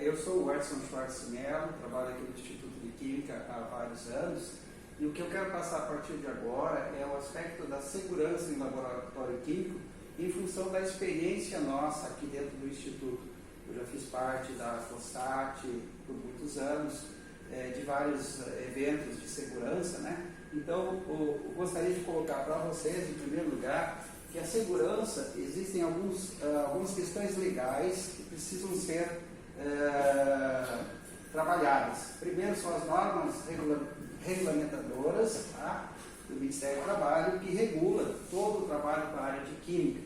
Eu sou o Edson Schwartz Mello, trabalho aqui no Instituto de Química há vários anos, e o que eu quero passar a partir de agora é o aspecto da segurança em laboratório químico em função da experiência nossa aqui dentro do Instituto. Eu já fiz parte da COSAT por muitos anos, de vários eventos de segurança, né? Então, eu gostaria de colocar para vocês, em primeiro lugar, que a segurança, existem algumas questões legais que precisam ser trabalhadas. Primeiro são as normas regulamentadoras, tá, do Ministério do Trabalho, que regula todo o trabalho para a área de Química.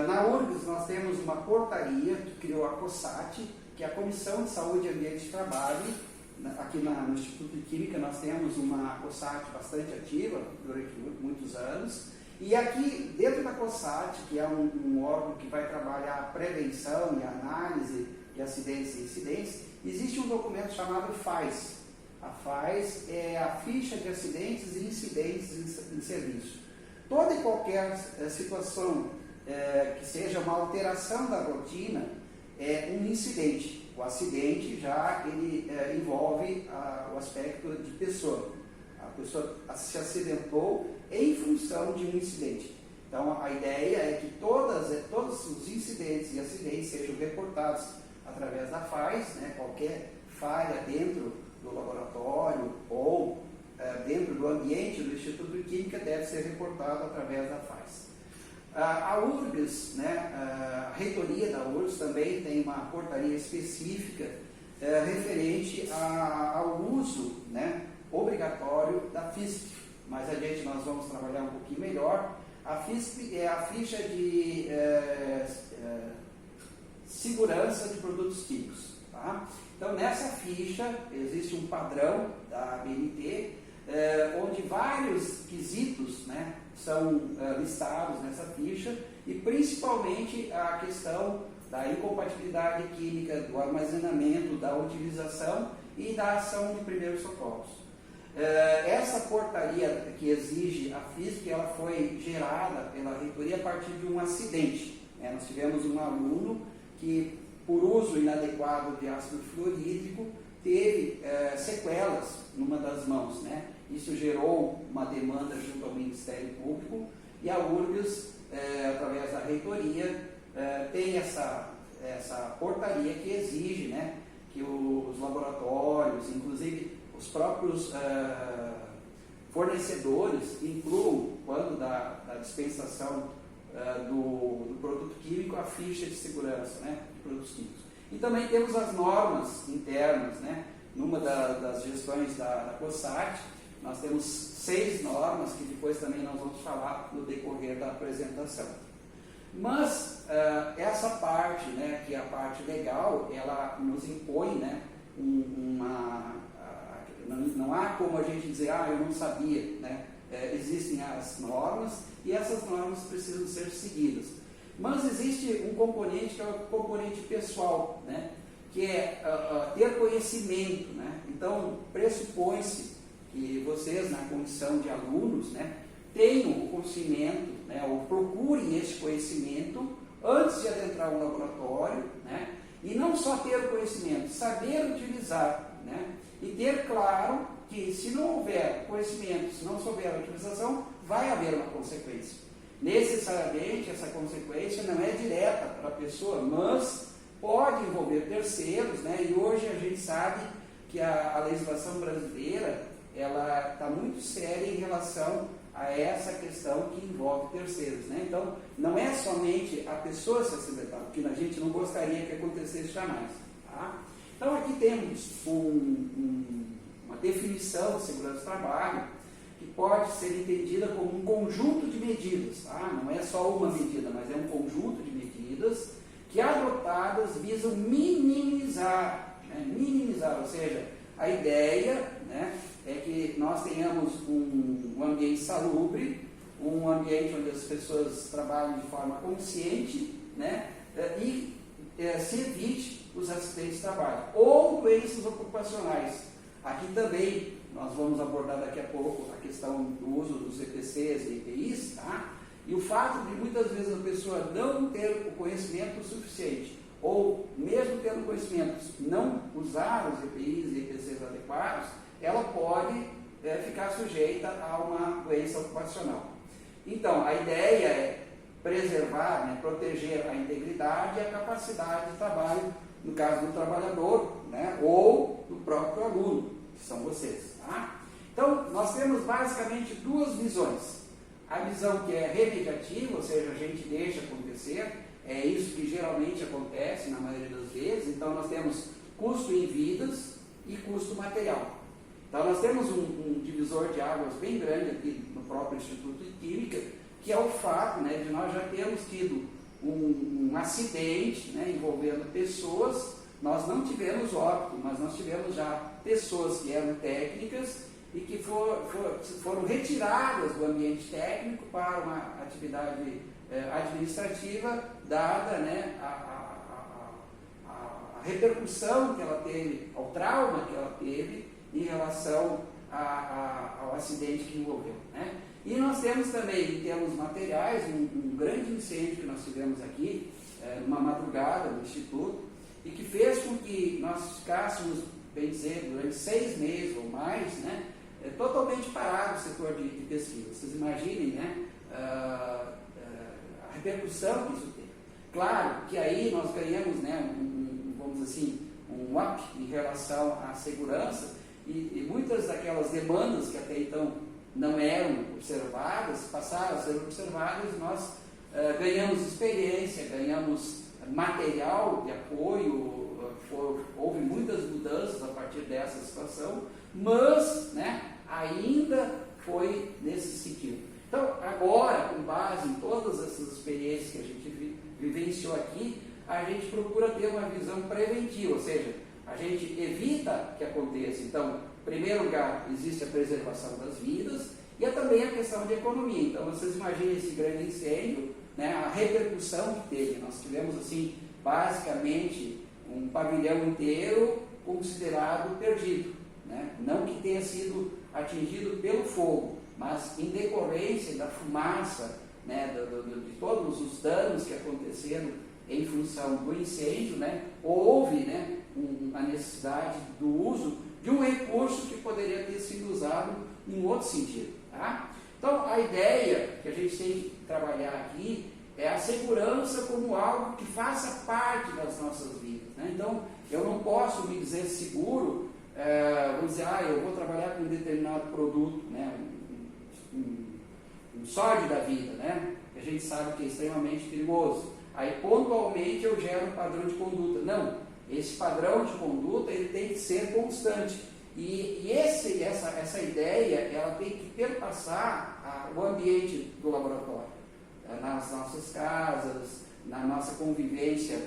Na URGS nós temos uma portaria que criou a COSAT, que é a Comissão de Saúde e Ambiente de Trabalho. Aqui no Instituto de Química nós temos uma COSAT bastante ativa durante muitos anos. E aqui, dentro da COSAT, que é um órgão que vai trabalhar a prevenção e a análise de acidentes e incidentes, existe um documento chamado FAIS. A FAIS é a Ficha de Acidentes e Incidentes em Serviço. Toda e qualquer situação que seja uma alteração da rotina é um incidente. O acidente já ele envolve o aspecto de pessoa. A pessoa se acidentou em função de um incidente. Então, a ideia é que todos os incidentes e acidentes sejam reportados através da FAIS, né? Qualquer falha dentro do laboratório ou dentro do ambiente do Instituto de Química deve ser reportado através da FAIS. A URGS, né? A reitoria da URGS também tem uma portaria específica referente ao uso, né, obrigatório da FISP. Mais adiante nós vamos trabalhar um pouquinho melhor. A FISP é a ficha de segurança de produtos químicos. Tá? Então, nessa ficha existe um padrão da ABNT, onde vários quesitos, né, são listados nessa ficha, e principalmente a questão da incompatibilidade química, do armazenamento, da utilização e da ação de primeiros socorros. Essa portaria que exige a FISP, ela foi gerada pela reitoria a partir de um acidente. Nós tivemos um aluno que, por uso inadequado de ácido fluorídrico, teve sequelas numa das mãos, né? Isso gerou uma demanda junto ao Ministério Público, e a URGS, através da reitoria, tem essa portaria que exige, né, que os laboratórios, inclusive os próprios fornecedores, incluam, quando da dispensação do produto químico, a ficha de segurança, né, de produtos químicos. E também temos as normas internas, né? Numa das gestões da COSAT, nós temos 6 normas, que depois também nós vamos falar no decorrer da apresentação. Mas essa parte, né, que é a parte legal, ela nos impõe, né, não há como a gente dizer, eu não sabia, né? Existem as normas e essas normas precisam ser seguidas. Mas existe um componente que é o componente pessoal, né, que é ter conhecimento, né? Então, pressupõe-se que vocês, na condição de alunos, né, tenham o conhecimento, né, ou procurem esse conhecimento antes de adentrar um laboratório, né, e não só ter o conhecimento, saber utilizar, né, e ter claro que se não houver conhecimento, se não souber a utilização, vai haver uma consequência. Necessariamente essa consequência não é direta para a pessoa, mas pode envolver terceiros, né, e hoje a gente sabe que a legislação brasileira ela está muito séria em relação a essa questão que envolve terceiros, né? Então, não é somente a pessoa se acidentar, porque a gente não gostaria que acontecesse jamais. Tá? Então, aqui temos uma definição de segurança do trabalho que pode ser entendida como um conjunto de medidas. Tá? Não é só uma medida, mas é um conjunto de medidas que, adotadas, visam minimizar, né? Minimizar, ou seja, a ideia, né, é que nós tenhamos um ambiente salubre, um ambiente onde as pessoas trabalhem de forma consciente, né, e se evite os acidentes de trabalho ou doenças ocupacionais. Aqui também nós vamos abordar daqui a pouco a questão do uso dos EPCs e EPIs, tá? E o fato de muitas vezes a pessoa não ter o conhecimento suficiente, ou mesmo tendo conhecimentos, não usar os EPIs e EPCs adequados, ela pode ficar sujeita a uma doença ocupacional. Então, a ideia é preservar, né, proteger a integridade e a capacidade de trabalho, no caso do trabalhador, né, ou do próprio aluno, que são vocês. Tá? Então, nós temos basicamente duas visões. A visão que é remediativa, ou seja, a gente deixa acontecer, é isso que geralmente acontece na maioria das vezes. Então, nós temos custo em vidas e custo material. Então, nós temos um divisor de águas bem grande aqui no próprio Instituto de Química, que é o fato, né, de nós já termos tido um acidente, né, envolvendo pessoas. Nós não tivemos óbito, mas nós tivemos já pessoas que eram técnicas e que foram retiradas do ambiente técnico para uma atividade administrativa, dada, né, a repercussão que ela teve, ao trauma que ela teve em relação ao acidente que envolveu. Né? E nós temos também, em termos materiais, um grande incêndio que nós tivemos aqui, numa madrugada no Instituto, e que fez com que nós ficássemos, bem dizer, durante 6 meses ou mais, né, totalmente parado o setor de pesquisa. Vocês imaginem, né, a repercussão que isso teve. Claro que aí nós ganhamos, né, vamos dizer assim, um up em relação à segurança, e muitas daquelas demandas que até então não eram observadas, passaram a ser observadas, e nós ganhamos experiência, ganhamos material de apoio, houve muitas mudanças a partir dessa situação, mas, né, ainda foi nesse sentido. Então, agora, com base em todas essas experiências que a gente vivenciou aqui, a gente procura ter uma visão preventiva, ou seja, a gente evita que aconteça. Então, em primeiro lugar, existe a preservação das vidas e também a questão de economia. Então, vocês imaginem esse grande incêndio, né, a repercussão que teve. Nós tivemos, assim, basicamente, um pavilhão inteiro considerado perdido. Né? Não que tenha sido atingido pelo fogo, mas em decorrência da fumaça, né, de todos os danos que aconteceram em função do incêndio, né, houve, né, a necessidade do uso de um recurso que poderia ter sido usado em outro sentido. Tá? Então, a ideia que a gente tem que trabalhar aqui é a segurança como algo que faça parte das nossas vidas. Né? Então, eu não posso me dizer seguro, vou dizer, eu vou trabalhar com um determinado produto, né? um sódio da vida, né? Que a gente sabe que é extremamente perigoso. Aí, pontualmente, eu gero um padrão de conduta. Não, esse padrão de conduta ele tem que ser constante. E essa ideia ela tem que perpassar o ambiente do laboratório, nas nossas casas, na nossa convivência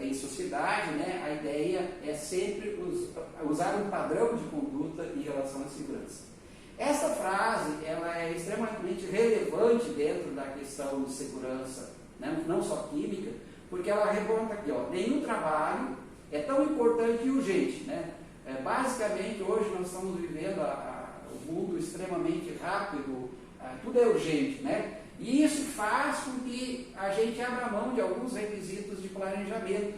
em sociedade, né? A ideia é sempre usar um padrão de conduta em relação à segurança. Essa frase ela é extremamente relevante dentro da questão de segurança, né? Não só química, porque ela remonta aqui, nenhum trabalho é tão importante e urgente, né? Basicamente, hoje nós estamos vivendo um mundo extremamente rápido, tudo é urgente, né? E isso faz com que a gente abra mão de alguns requisitos de planejamento.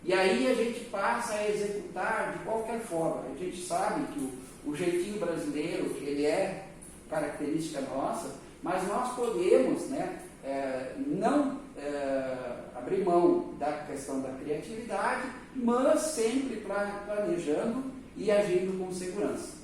E aí a gente passa a executar de qualquer forma. A gente sabe que o jeitinho brasileiro, ele é característica nossa, mas nós podemos, né, não abrir mão da questão da criatividade, mas sempre planejando e agindo com segurança.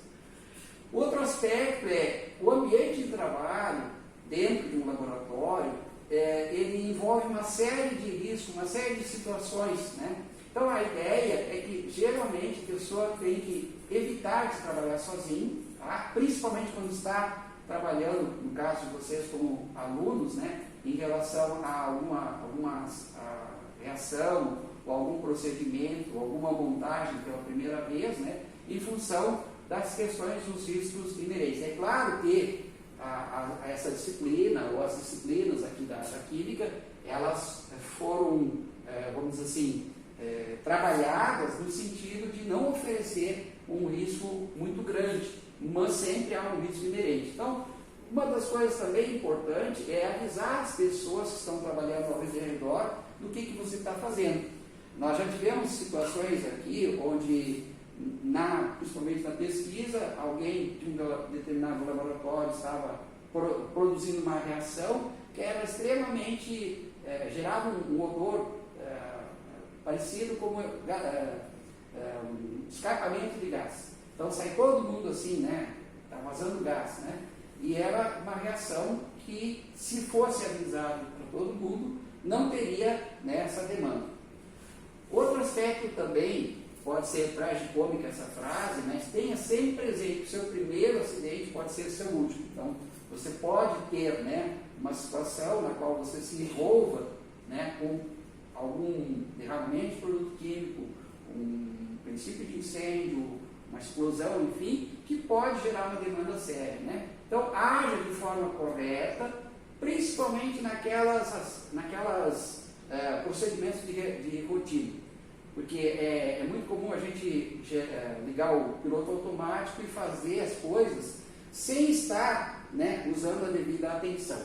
Outro aspecto é o ambiente de trabalho dentro de um laboratório, ele envolve uma série de riscos, uma série de situações, né? Então a ideia é que geralmente a pessoa tem que evitar de trabalhar sozinho, tá? Principalmente quando está trabalhando, no caso de vocês como alunos, né, em relação a alguma reação ou algum procedimento, ou alguma montagem pela primeira vez, né, em função das questões dos riscos inerentes. É claro que essa disciplina, ou as disciplinas aqui da Química, elas foram, vamos dizer assim, trabalhadas no sentido de não oferecer um risco muito grande, mas sempre há um risco inerente. Então, uma das coisas também importantes é avisar as pessoas que estão trabalhando ao redor do que você está fazendo. Nós já tivemos situações aqui onde, principalmente na pesquisa, alguém de um determinado laboratório estava produzindo uma reação que era extremamente, gerava um odor parecido com escapamento de gás. Então sai todo mundo assim, né? Está vazando gás, né? E era uma reação que, se fosse avisado para todo mundo, não teria, né, essa demanda. Outro aspecto também, pode ser tragicômica essa frase, mas tenha sempre presente que o seu primeiro acidente pode ser o seu último. Então, você pode ter, né, uma situação na qual você se envolva, né, com algum derramamento de produto químico, um princípio de incêndio, uma explosão, enfim, que pode gerar uma demanda séria, né? Então, haja de forma correta, principalmente naquelas procedimentos de rotina. Porque é muito comum a gente ligar o piloto automático e fazer as coisas sem estar, né, usando a devida atenção,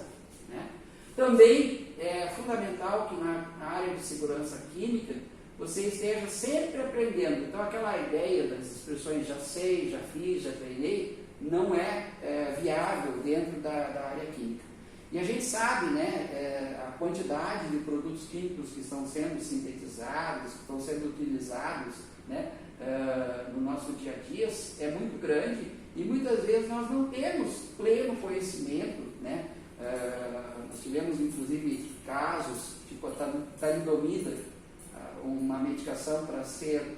né? Também é fundamental que na área de segurança química você esteja sempre aprendendo. Então, aquela ideia das expressões já sei, já fiz, já treinei, não é viável dentro da área química. E a gente sabe, né, a quantidade de produtos químicos que estão sendo sintetizados, que estão sendo utilizados, né, no nosso dia a dia é muito grande e muitas vezes nós não temos pleno conhecimento, né? Nós tivemos inclusive casos, tipo a talidomida, uma medicação para ser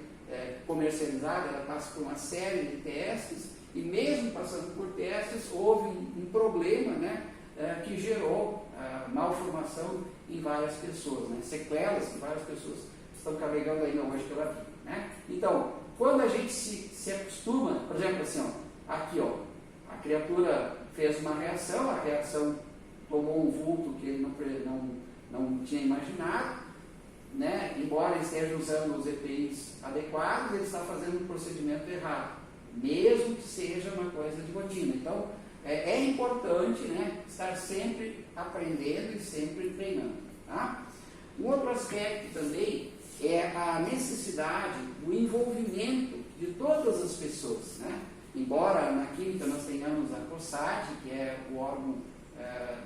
comercializada, ela passa por uma série de testes e mesmo passando por testes houve um problema, né, que gerou malformação em várias pessoas, né, sequelas que várias pessoas estão carregando ainda hoje pela vida, né? Então, quando a gente se acostuma, por exemplo, assim, ó, aqui, ó, a criatura fez uma reação, a reação tomou um vulto que ele não tinha imaginado, né? Embora ele esteja usando os EPIs adequados, ele está fazendo um procedimento errado, mesmo que seja uma coisa de rotina. Então, é importante, né, estar sempre aprendendo e sempre treinando, tá? Um outro aspecto também é a necessidade do envolvimento de todas as pessoas, né? Embora na química nós tenhamos a COSAT, que é o órgão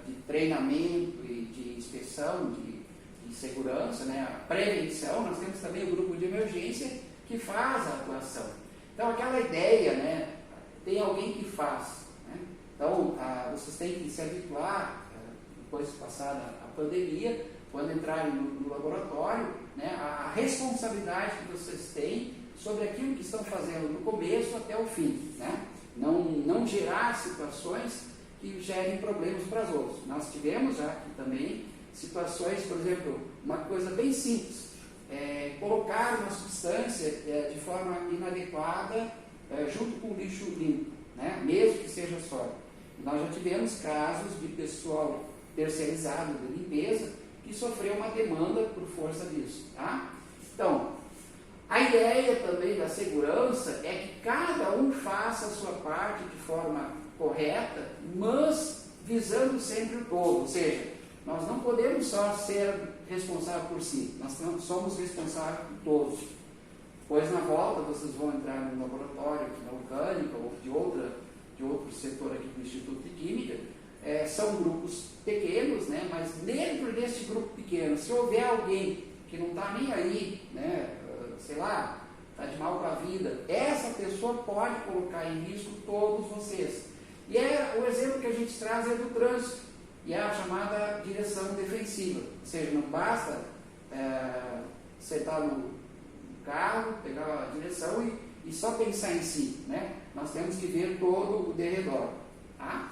de treinamento e de inspeção, de segurança, né, a prevenção, nós temos também o grupo de emergência que faz a atuação. Então, aquela ideia, né, tem alguém que faz, né? Então, vocês têm que se habituar, depois passada a pandemia, quando entrarem no laboratório, né, a responsabilidade que vocês têm sobre aquilo que estão fazendo do começo até o fim, né? Não gerar situações que gerem problemas para os outros. Nós tivemos já aqui também situações, por exemplo, uma coisa bem simples, colocar uma substância de forma inadequada junto com o lixo limpo, né? Mesmo que seja sólido. Nós já tivemos casos de pessoal terceirizado de limpeza que sofreu uma demanda por força disso, tá? Então, a ideia também da segurança é que cada um faça a sua parte de forma correta, mas visando sempre o todo, ou seja, nós não podemos só ser responsáveis por si, nós somos responsáveis por todos, pois na volta vocês vão entrar no laboratório aqui na Orgânica ou de outro setor aqui do Instituto de Química, são grupos pequenos, né, mas dentro desse grupo pequeno, se houver alguém que não está nem aí, né, sei lá, está de mal com a vida, essa pessoa pode colocar em risco todos vocês. E o exemplo que a gente traz é do trânsito, e é a chamada direção defensiva, ou seja, não basta sentar no carro, pegar a direção e só pensar em si, né? Nós temos que ver todo o derredor, tá?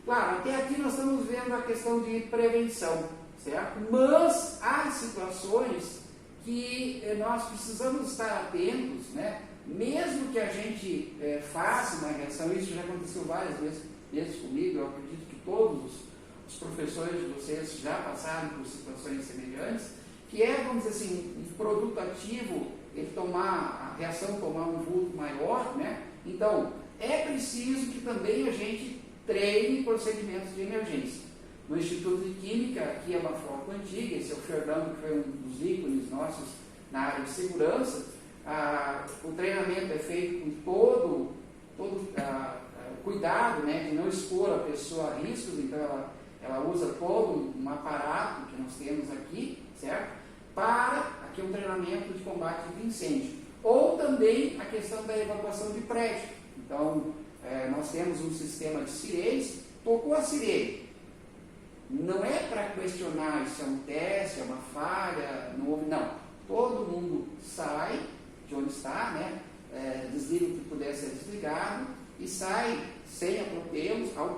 Claro, até aqui nós estamos vendo a questão de prevenção, certo? Mas há situações que nós precisamos estar atentos, né? Mesmo que a gente faça uma reação, isso já aconteceu várias vezes comigo, eu acredito que todos os professores de vocês já passaram por situações semelhantes, que vamos dizer assim, um produto ativo, a reação tomar um vulto maior, né? Então, é preciso que também a gente treine procedimentos de emergência. No Instituto de Química, aqui é uma foto antiga, esse é o Fernando, que foi um dos ícones nossos na área de segurança, o treinamento é feito com todo cuidado, né, de não expor a pessoa a riscos, então ela usa todo um aparato que nós temos aqui, certo? Para aqui um treinamento de combate de incêndio. Ou também a questão da evacuação de prédio. Então, nós temos um sistema de sirenes, tocou a sirene. Não é para questionar se é um teste, é uma falha, não houve, não. Todo mundo sai de onde está, né? Desliga o que puder ser desligado e sai sem atropelos ao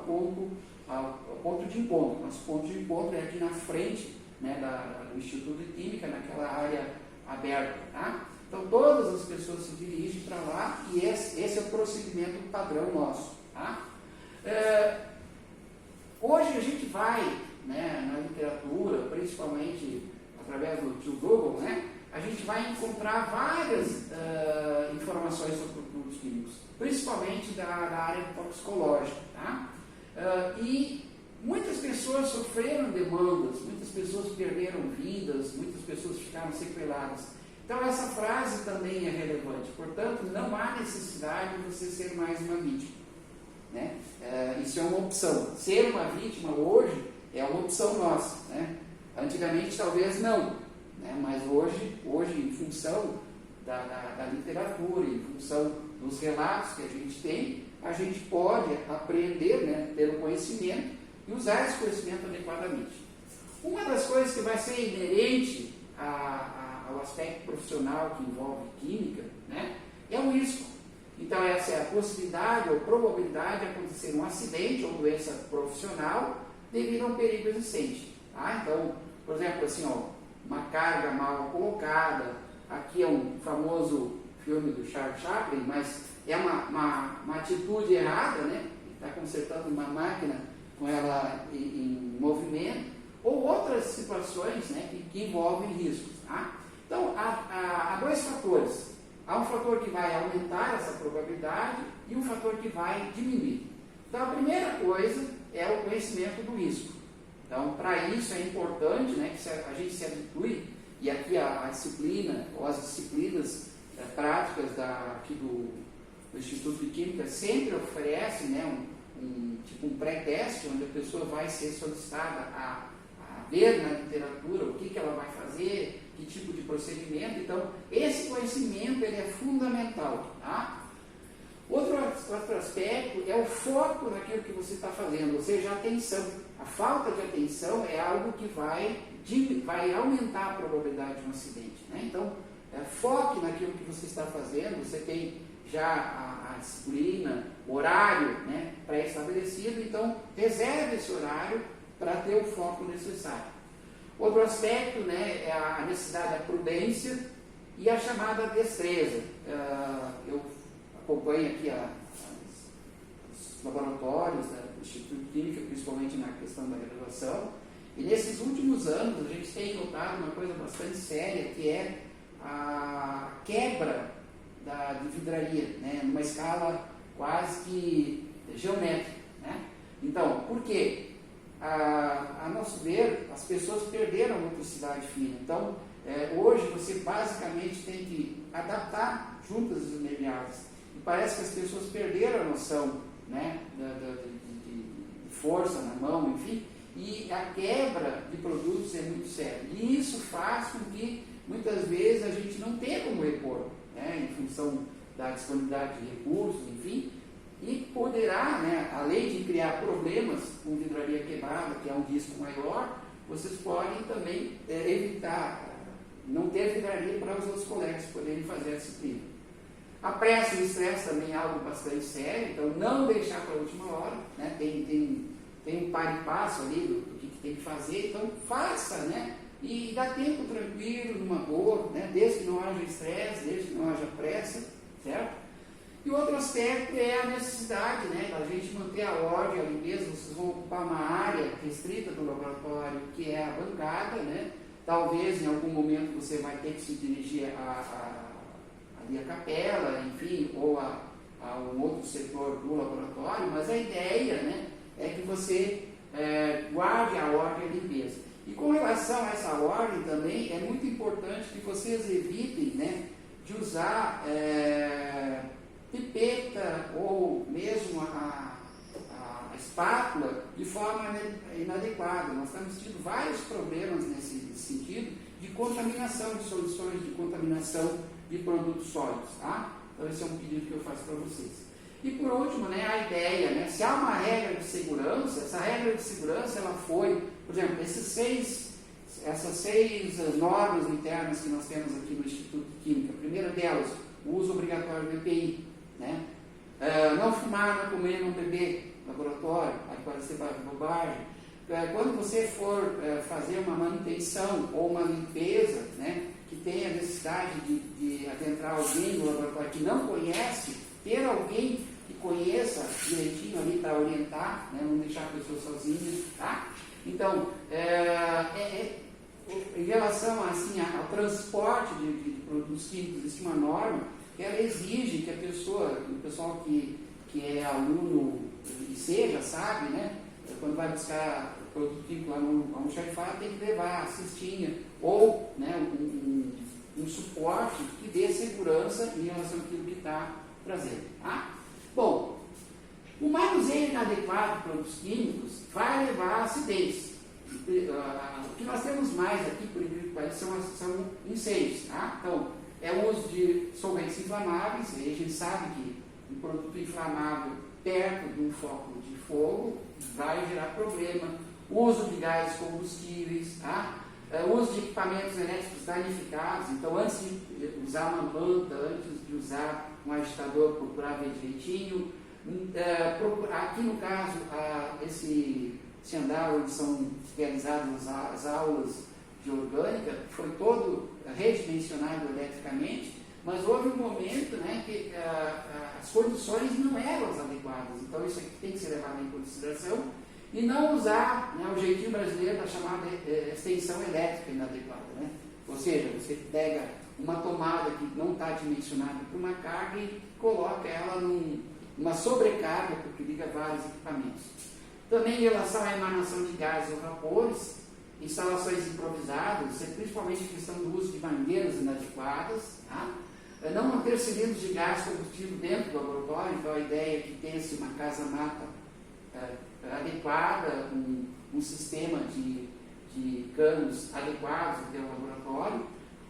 ponto de encontro. Nosso ponto de encontro é aqui na frente, né, do Instituto de Química, naquela área aberta. Tá? Então todas as pessoas se dirigem para lá e esse é o procedimento padrão nosso. Tá? Hoje a gente vai, né, na literatura, principalmente através do tio Google, né, a gente vai encontrar várias informações sobre produtos químicos, principalmente da área toxicológica. Tá? E muitas pessoas sofreram demandas, muitas pessoas perderam vidas, muitas pessoas ficaram sequeladas. Então essa frase também é relevante. Portanto, não há necessidade de você ser mais uma vítima. Né? Isso é uma opção. Ser uma vítima hoje é uma opção nossa. Né? Antigamente talvez não, né? Mas hoje em função da literatura, em função dos relatos que a gente pode aprender, né, pelo conhecimento e usar esse conhecimento adequadamente. Uma das coisas que vai ser inerente ao aspecto profissional que envolve química, né, é o risco. Então essa é a possibilidade ou probabilidade de acontecer um acidente ou doença profissional devido a um perigo existente. Tá? Então, por exemplo, assim, uma carga mal colocada, aqui é um famoso filme do Charles Chaplin, mas é uma atitude errada, né? Está consertando uma máquina com ela em movimento, ou outras situações, né, que envolvem riscos. Tá? Então, há dois fatores. Há um fator que vai aumentar essa probabilidade e um fator que vai diminuir. Então, a primeira coisa é o conhecimento do risco. Então, para isso é importante, né, que a gente se habitue, e aqui a disciplina, ou as disciplinas práticas aqui do Instituto de Química sempre oferece, né, um pré-teste, onde a pessoa vai ser solicitada a ver na literatura o que ela vai fazer, que tipo de procedimento. Então, esse conhecimento ele é fundamental. Tá? Outro aspecto é o foco naquilo que você está fazendo, ou seja, a atenção. A falta de atenção é algo que vai aumentar a probabilidade de um acidente. Né? Então, foque naquilo que você está fazendo. Você tem já a disciplina, horário, né, pré-estabelecido, então reserve esse horário para ter o foco necessário. Outro aspecto, né, é a necessidade da prudência e a chamada destreza. Eu acompanho aqui os laboratórios do Instituto de Química, principalmente na questão da graduação, e nesses últimos anos a gente tem notado uma coisa bastante séria, que é a quebra de vidraria, né, numa escala quase que geométrica. Né? Então, por quê? A nosso ver, as pessoas perderam a motricidade fina. Então, hoje você basicamente tem que adaptar juntas as esmerilhadas. E parece que as pessoas perderam a noção, né, de força na mão, enfim, e a quebra de produtos é muito séria. E isso faz com que, muitas vezes, a gente não tenha como repor, né, em função da disponibilidade de recursos, enfim, e poderá, né, além de criar problemas com vidraria quebrada, que é um risco maior, vocês podem também evitar, não ter vidraria para os outros colegas poderem fazer a disciplina. A pressa e o estresse também é algo bastante sério, então não deixar para a última hora, né, tem um par e passo ali do que tem que fazer, então faça, né, e dá tempo tranquilo, numa boa, né, desde que não haja estresse, desde que não haja pressa, certo? E outro aspecto é a necessidade, né, da gente manter a ordem, a limpeza. Vocês vão ocupar uma área restrita do laboratório, que é a bancada, né? Talvez em algum momento você vai ter que se dirigir ali à capela, enfim, ou a um outro setor do laboratório, mas a ideia, né, é que você guarde a ordem e a limpeza. E com relação a essa ordem também, é muito importante que vocês evitem, né, de usar pipeta ou mesmo a espátula de forma inadequada. Nós temos tido vários problemas nesse sentido de contaminação de soluções, de contaminação de produtos sólidos. Tá? Então esse é um pedido que eu faço para vocês. E por último, né, a ideia, né, se há uma regra de segurança, essa regra de segurança ela foi, por exemplo, essas seis normas internas que nós temos aqui no Instituto de Química. A primeira delas, o uso obrigatório do EPI, né? Não fumar, não comer, não beber no laboratório, aí pode ser bobagem. Quando você for fazer uma manutenção ou uma limpeza, né, que tenha necessidade de adentrar alguém no laboratório que não conhece, ter alguém que conheça direitinho ali para orientar, né, não deixar a pessoa sozinha, tá? Então, em relação assim, ao transporte de produtos químicos, existe uma norma que ela exige que a pessoa, o pessoal que é aluno e seja, sabe, né, quando vai buscar produto químico lá no almoxarifado, tem que levar a cestinha ou, né, um suporte que dê segurança em relação àquilo que está trazendo. Tá? Bom, o manuseio inadequado de produtos químicos vai levar a acidentes. O que nós temos mais aqui, por incrível que pareça, são incêndios. Tá? Então, é o uso de solventes inflamáveis, e a gente sabe que um produto inflamável perto de um foco de fogo vai gerar problema. O uso de gases combustíveis, tá? O uso de equipamentos elétricos danificados. Então, antes de usar uma manta, antes de usar um agitador, procurar ver direitinho. Aqui no caso, esse andar onde são realizadas as aulas de orgânica, foi todo redimensionado eletricamente, mas houve um momento, né, que as condições não eram as adequadas. Então isso aqui tem que ser levado em consideração e não usar, né, o jeitinho brasileiro da chamada extensão elétrica inadequada. Né? Ou seja, você pega uma tomada que não está dimensionada para uma carga e coloca ela numa sobrecarga, porque liga vários equipamentos. Também em relação à emanação de gases ou vapores, instalações improvisadas, principalmente a questão do uso de mangueiras inadequadas, tá? Não manter cilindros de gás combustível dentro do laboratório. Então a ideia é que tenha-se uma casa-mata adequada, um sistema de canos adequados até o laboratório.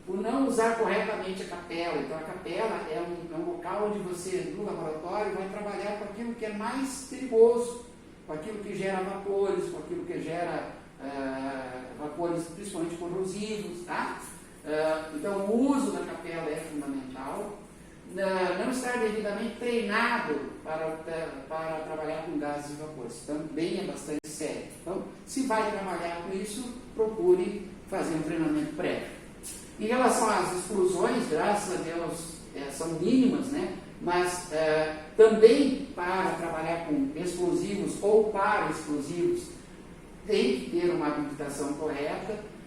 Por não usar corretamente a capela. Então a capela é um local onde você, no laboratório, vai trabalhar com aquilo que é mais perigoso, com aquilo que gera vapores, com aquilo que gera vapores principalmente corrosivos, tá? Então o uso da capela é fundamental. Não estar devidamente treinado para trabalhar com gases e vapores também é bastante sério. Então, se vai trabalhar com isso, procure fazer um treinamento prévio. Em relação às explosões, graças a Deus são mínimas, né? Mas também para trabalhar com explosivos ou para explosivos tem que ter uma habilitação correta.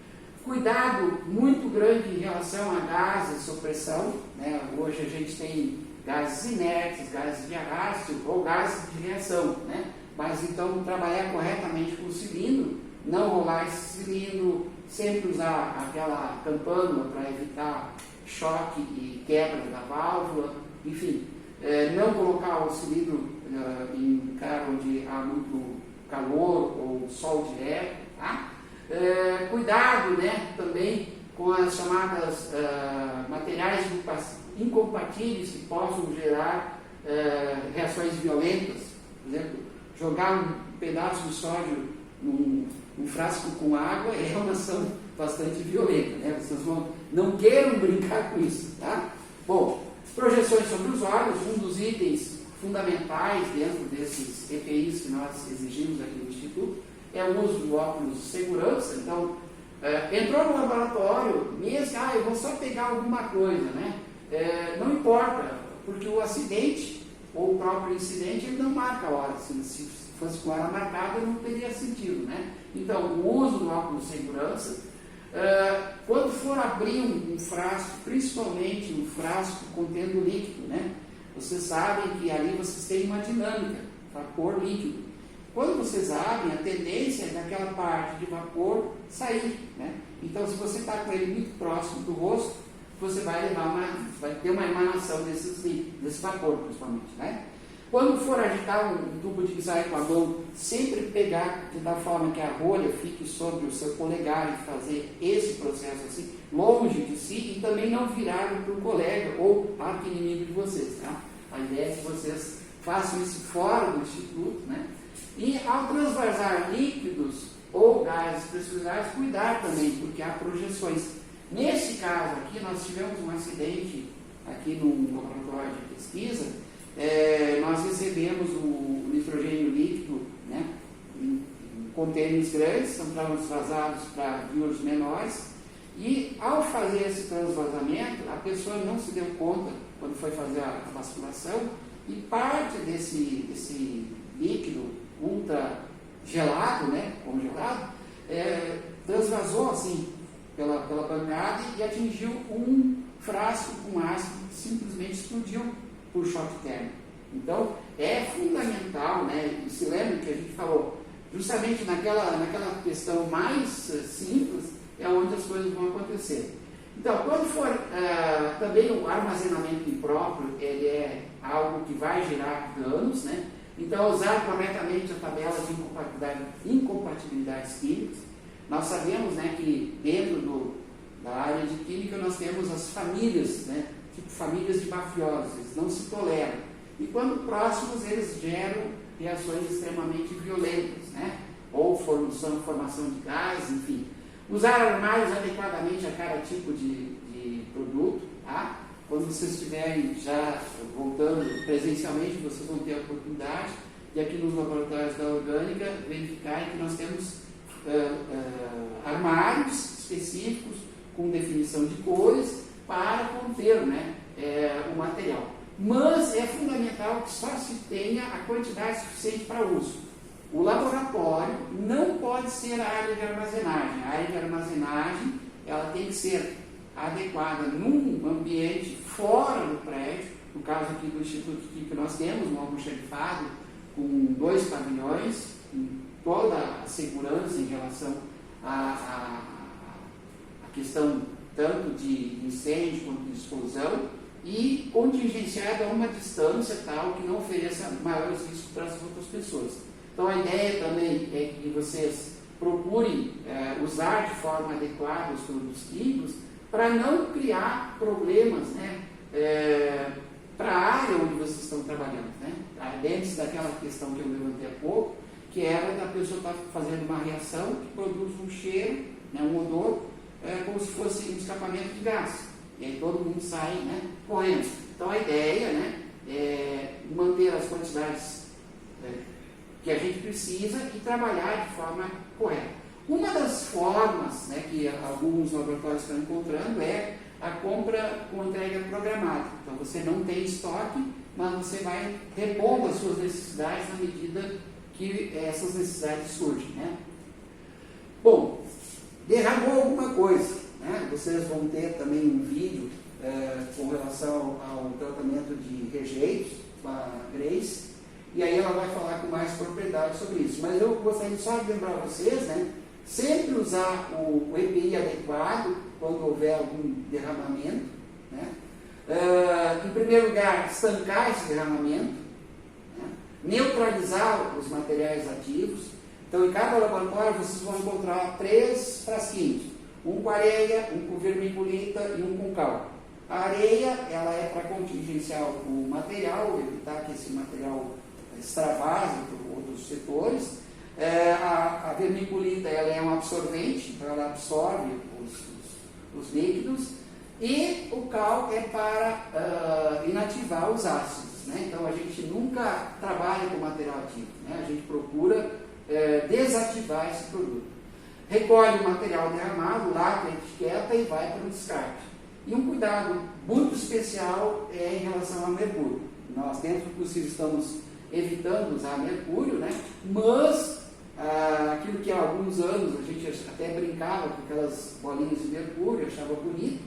Cuidado muito grande em relação a gases sob pressão, né? Hoje a gente tem gases inertes, gases de arrasto ou gases de reação, né? Mas então trabalhar corretamente com o cilindro, não rolar esse cilindro, sempre usar aquela campânula para evitar choque e quebra da válvula, enfim, não colocar o cilindro em lugar onde há muito calor ou sol direto, tá? Cuidado, né, também com as chamadas materiais incompatíveis que possam gerar reações violentas. Por exemplo, jogar um pedaço de sódio num frasco com água é uma ação bastante violenta, né? Vocês não queiram brincar com isso, tá? Bom, projeções sobre os olhos, um dos itens fundamentais dentro desses EPIs que nós exigimos aqui no Instituto, é o uso do óculos de segurança. Então, entrou no laboratório, mesmo, eu vou só pegar alguma coisa, né? Não importa, porque o acidente, ou o próprio incidente, ele não marca a hora. Se fosse com a hora marcada, não teria sentido, né? Então, o uso do óculos de segurança, quando for abrir um frasco, principalmente um frasco contendo líquido, né? Vocês sabem que ali vocês têm uma dinâmica, vapor líquido. Quando vocês abrem, a tendência é daquela parte de vapor sair, né? Então, se você está com ele muito próximo do rosto, você vai ter uma emanação desse vapor, principalmente, né? Quando for agitar um tubo de ensaio com a mão, sempre pegar de tal forma que a rolha fique sobre o seu polegar e fazer esse processo assim, longe de si, e também não virar para o colega ou arqui-inimigo de vocês, tá? A ideia é que vocês façam isso fora do instituto, né? E ao transvasar líquidos ou gases pressurizados, cuidar também, porque há projeções. Nesse caso aqui, nós tivemos um acidente aqui no laboratório de pesquisa. Nós recebemos o nitrogênio líquido, né, em contêineres grandes, são transvasados para views menores, e ao fazer esse transvasamento, a pessoa não se deu conta quando foi fazer a vasculação, e parte desse líquido ultra gelado, né, congelado, transvasou assim pela bancada e atingiu um frasco com ácido que simplesmente explodiu por choque térmico. Então, é fundamental, né? E se lembra que a gente falou, justamente naquela questão mais simples, é onde as coisas vão acontecer. Então, quando for também o armazenamento impróprio, ele é algo que vai gerar danos, né? Então, usar corretamente a tabela de incompatibilidades químicas. Nós sabemos, né, que dentro da área de química nós temos as famílias, né? Tipo famílias de mafiosos, eles não se toleram. E quando próximos, eles geram reações extremamente violentas, né? Ou formação de gás, enfim. Usar armários adequadamente a cada tipo de produto, tá? Quando vocês estiverem já voltando presencialmente, vocês vão ter a oportunidade de aqui nos laboratórios da orgânica verificar que nós temos armários específicos com definição de cores para conter, né, o material. Mas é fundamental que só se tenha a quantidade suficiente para uso. O laboratório não pode ser a área de armazenagem. A área de armazenagem ela tem que ser adequada num ambiente fora do prédio. No caso aqui do Instituto que nós temos um almoxarifado com 2 pavilhões, com toda a segurança em relação à questão tanto de incêndio quanto de explosão, e contingenciado a uma distância tal que não ofereça maiores riscos para as outras pessoas. Então a ideia também é que vocês procurem usar de forma adequada os produtos químicos para não criar problemas, né, para a área onde vocês estão trabalhando, né? Antes daquela questão que eu levantei há pouco, que era da pessoa estar fazendo uma reação que produz um cheiro, né, um odor, como se fosse um escapamento de gás. E aí todo mundo sai, né, correndo. Então a ideia, né, é manter as quantidades que a gente precisa e trabalhar de forma correta. Uma das formas, né, que alguns laboratórios estão encontrando é a compra com entrega programada. Então você não tem estoque, mas você vai repondo as suas necessidades na medida que essas necessidades surgem, né? Bom, derramou alguma coisa, né? Vocês vão ter também um vídeo com relação ao tratamento de rejeitos com a Grace, e aí ela vai falar com mais propriedade sobre isso. Mas eu gostaria só de lembrar vocês, né, sempre usar o EPI adequado quando houver algum derramamento, né? Em primeiro lugar, estancar esse derramamento, né? Neutralizar os materiais ativos. Então, em cada laboratório, vocês vão encontrar 3 frasquinhos. Um com areia, um com vermiculita e um com cal. A areia, ela é para contingenciar o material, evitar que esse material extravase para outros setores. A vermiculita, ela é um absorvente, então ela absorve os líquidos. E o cal é para inativar os ácidos, né? Então, a gente nunca trabalha com material ativo, né? A gente procura desativar esse produto. Recolhe o material derramado, lacra a etiqueta e vai para o descarte. E um cuidado muito especial é em relação ao mercúrio. Nós, dentro do possível, estamos evitando usar mercúrio, né? Mas aquilo que há alguns anos a gente até brincava com aquelas bolinhas de mercúrio, achava bonito.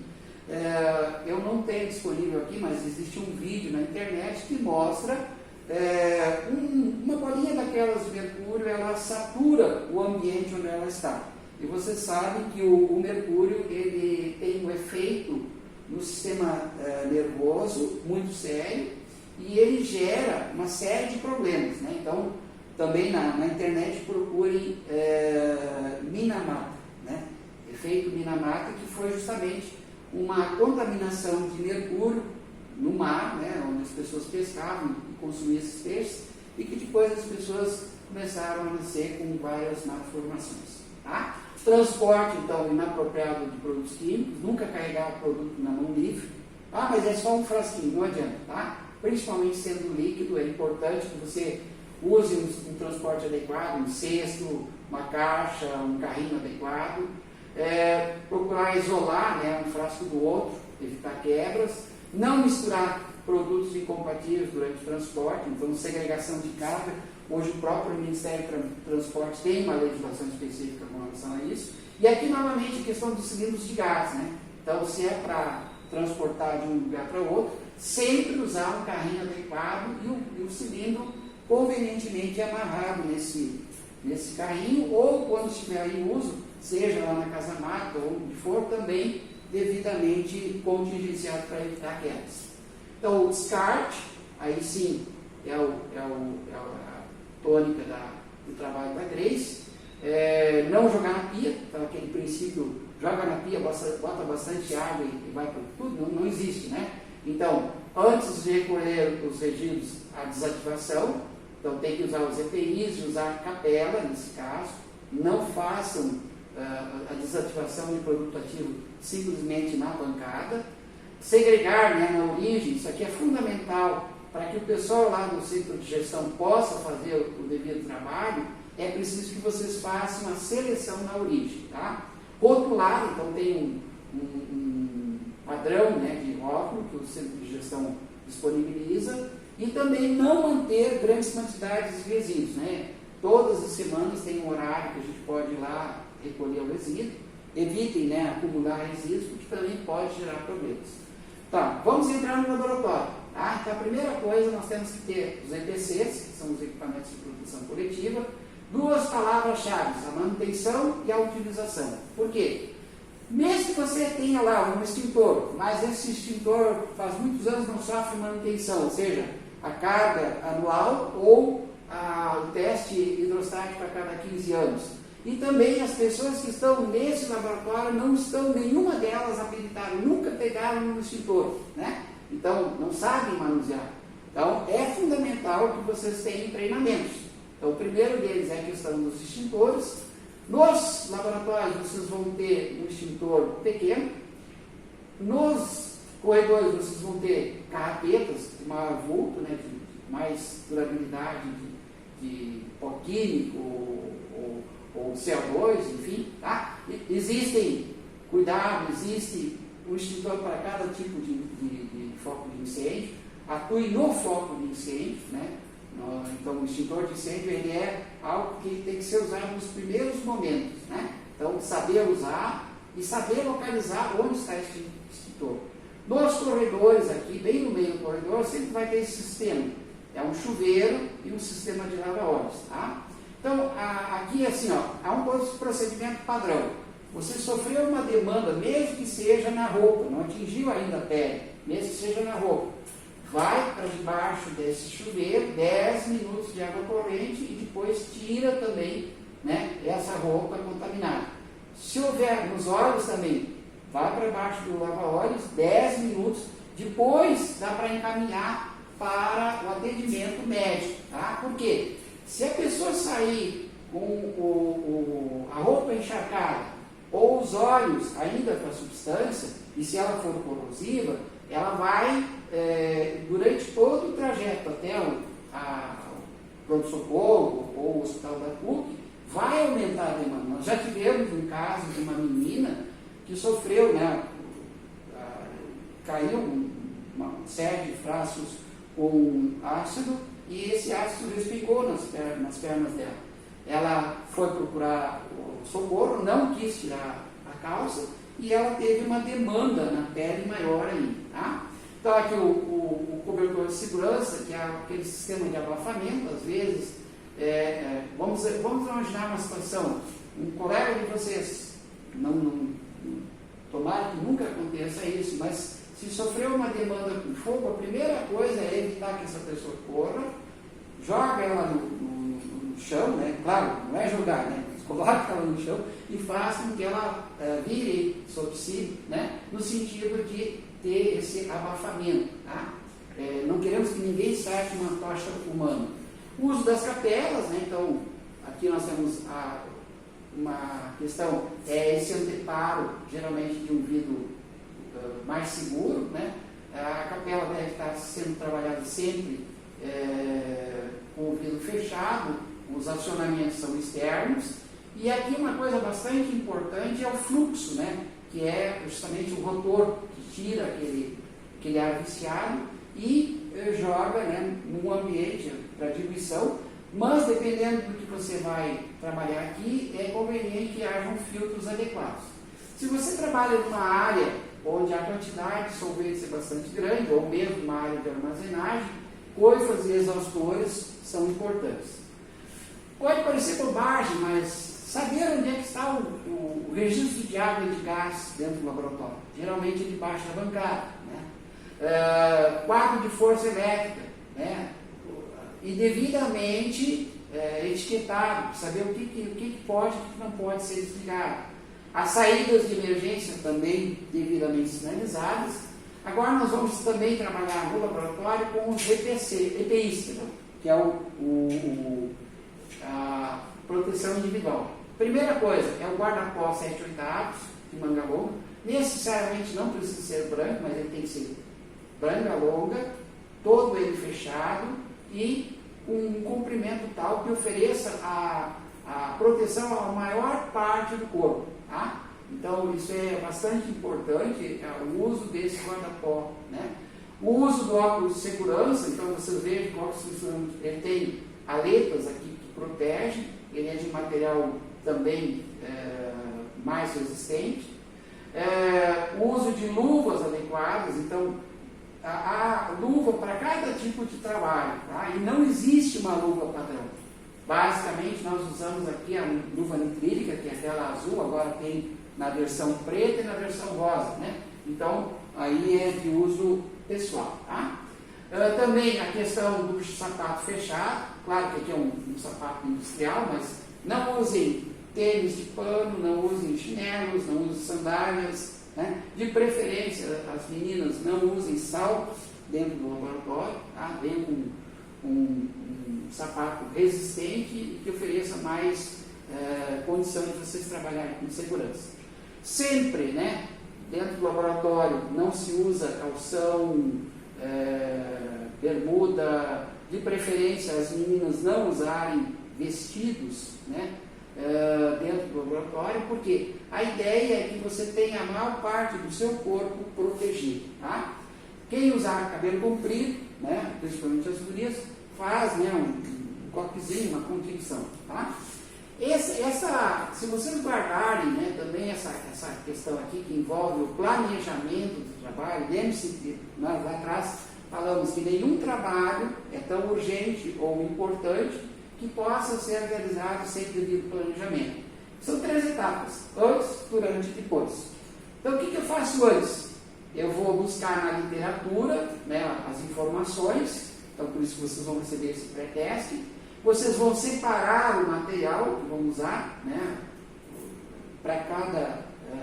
Eu não tenho disponível aqui, mas existe um vídeo na internet que mostra uma bolinha daquelas de mercúrio, ela satura o ambiente onde ela está. E você sabe que o mercúrio ele tem um efeito no sistema nervoso muito sério e ele gera uma série de problemas, né? Então, também na internet procurem Minamata, né? Efeito Minamata, que foi justamente uma contaminação de mercúrio no mar, né? Onde as pessoas pescavam e consumiam esses peixes, e que depois as pessoas começaram a nascer com várias malformações. Tá? Transporte, então, inapropriado de produtos químicos, nunca carregar o produto na mão livre. Ah, mas é só um frasquinho, não adianta, tá? Principalmente sendo líquido, é importante que você use um transporte adequado, um cesto, uma caixa, um carrinho adequado. Procurar isolar, né, um frasco do outro, evitar quebras. Não misturar produtos incompatíveis durante o transporte, então segregação de carga. Hoje o próprio Ministério do Transporte tem uma legislação específica com relação a isso. E aqui novamente a questão dos cilindros de gás, né? Então se é para transportar de um lugar para outro, sempre usar um carrinho adequado e o cilindro convenientemente amarrado nesse carrinho, ou quando estiver em uso, seja lá na casa-mata ou onde for, também devidamente contingenciado para evitar quedas. Então o descarte, aí sim, é a tônica do trabalho da Grace. Não jogar na pia, então aquele princípio, joga na pia, bota bastante água e vai para tudo, não existe, né? Então, antes de recolher os resíduos à desativação, então tem que usar os EPIs, usar capela, nesse caso, não façam a desativação de produto ativo simplesmente na bancada, segregar, né, na origem, isso aqui é fundamental para que o pessoal lá do centro de gestão possa fazer o devido trabalho. É preciso que vocês façam a seleção na origem, tá? Rotular, então tem um padrão, né, de rótulo que o centro de gestão disponibiliza, e também não manter grandes quantidades de resíduos, né? Todas as semanas tem um horário que a gente pode ir lá recolher o resíduo. Evitem, né, acumular resíduos, porque também pode gerar problemas. Tá, vamos entrar no laboratório. Tá? Então a primeira coisa, nós temos que ter os EPCs, que são os equipamentos de proteção coletiva. Duas palavras-chave, a manutenção e a utilização. Por quê? Mesmo que você tenha lá um extintor, mas esse extintor faz muitos anos não sofre manutenção, ou seja, a carga anual ou o teste hidrostático a cada 15 anos. E também as pessoas que estão nesse laboratório não estão, nenhuma delas habilitadas, nunca pegaram um extintor, né? Então não sabem manusear. Então é fundamental que vocês tenham treinamentos. Então o primeiro deles é a questão dos extintores. Nos laboratórios vocês vão ter um extintor pequeno. Nos corredores vocês vão ter carrapetas de maior vulto, né, de mais durabilidade de pó químico ou CO2, enfim, tá? Existe um extintor para cada tipo de foco de incêndio. Atue no foco de incêndio, né? Então o extintor de incêndio ele é algo que tem que ser usado nos primeiros momentos, né? Então saber usar e saber localizar onde está esse extintor. Nos corredores aqui, bem no meio do corredor, sempre vai ter esse sistema. É um chuveiro e um sistema de lava-óleos, tá? Então, aqui assim, ó, há um procedimento padrão. Você sofreu uma demanda, mesmo que seja na roupa, não atingiu ainda a pele, mesmo que seja na roupa. Vai para debaixo desse chuveiro, 10 minutos de água corrente e depois tira também, né, essa roupa contaminada. Se houver nos olhos também, vai para baixo do lava-óleos, 10 minutos, depois dá para encaminhar para o atendimento médico, tá? Por quê? Se a pessoa sair com a roupa encharcada ou os olhos ainda com a substância, e se ela for corrosiva, ela vai, durante todo o trajeto até o pronto-socorro ou o hospital da PUC, vai aumentar a demanda. Nós já tivemos um caso de uma menina que sofreu, né, caiu uma série de frascos com ácido e esse ácido respingou nas pernas dela. Ela foi procurar o socorro, não quis tirar a calça e ela teve uma demanda na pele maior ainda. Tá? Então aqui o cobertor fator de segurança, que é aquele sistema de abafamento. Às vezes, vamos imaginar uma situação, um colega de vocês, tomara que nunca aconteça isso, mas se sofreu uma demanda com fogo, a primeira coisa é evitar que essa pessoa corra, joga ela no chão, né? Claro, não é jogar, né? Coloca ela no chão e faz com que ela vire sobre si, né? No sentido de ter esse abafamento. Tá? Não queremos que ninguém saque uma tocha humana. O uso das capelas, né? Então, aqui nós temos uma questão, esse anteparo, geralmente de um vidro mais seguro, né? A capela deve estar sendo trabalhada sempre com o vidro fechado, os acionamentos são externos, e aqui uma coisa bastante importante é o fluxo, né? Que é justamente o rotor que tira aquele ar viciado e joga, né, num ambiente para diluição, mas dependendo do que você vai trabalhar aqui, é conveniente que hajam filtros adequados. Se você trabalha numa área onde a quantidade de solventes é bastante grande, ou mesmo uma área de armazenagem, coifas e exaustores são importantes. Pode parecer bobagem, mas saber onde é que está o registro de água e de gás dentro do laboratório. Geralmente é debaixo da bancada. Né? Quadro de força elétrica. Né? E devidamente etiquetado, saber o que pode e o que não pode ser desligado. As saídas de emergência também devidamente sinalizadas. Agora nós vamos também trabalhar no laboratório com os EPIs, que é a proteção individual. Primeira coisa, é o guarda-pó 7/8 de manga longa. Necessariamente não precisa ser branco, mas ele tem que ser manga longa, todo ele fechado e um comprimento tal que ofereça a proteção à maior parte do corpo. Tá? Então, isso é bastante importante, o uso desse guarda-pó. Né? O uso do óculos de segurança, então vocês veem que o óculos de segurança ele tem aletas aqui que protegem, ele é de material também mais resistente. O uso de luvas adequadas, então a luva para cada tipo de trabalho, tá? E não existe uma luva padrão. Basicamente nós usamos aqui a luva nitrílica, que é aquela azul, agora tem na versão preta e na versão rosa, né? Então aí é de uso pessoal. Tá? Também a questão do sapato fechado, claro que aqui é um sapato industrial, mas não usem tênis de pano, não usem chinelos, não usem sandálias, né? De preferência as meninas não usem saltos dentro do laboratório, tá? Venham com um sapato resistente e que ofereça mais condição de vocês trabalharem com segurança. Sempre, né, dentro do laboratório não se usa calção, bermuda, de preferência as meninas não usarem vestidos, né, dentro do laboratório, porque a ideia é que você tenha a maior parte do seu corpo protegido. Tá? Quem usar cabelo comprido, né, principalmente as gurias, faz, né, um coquezinho, uma contenção. Tá? Se vocês guardarem, né, também essa questão aqui que envolve o planejamento do trabalho, lembre-se que nós lá atrás falamos que nenhum trabalho é tão urgente ou importante que possa ser realizado sem devido planejamento. São 3 etapas: antes, durante e depois. Então o que eu faço antes? Eu vou buscar na literatura, né, as informações, então por isso que vocês vão receber esse pré-teste. Vocês vão separar o material que vão usar, né, para cada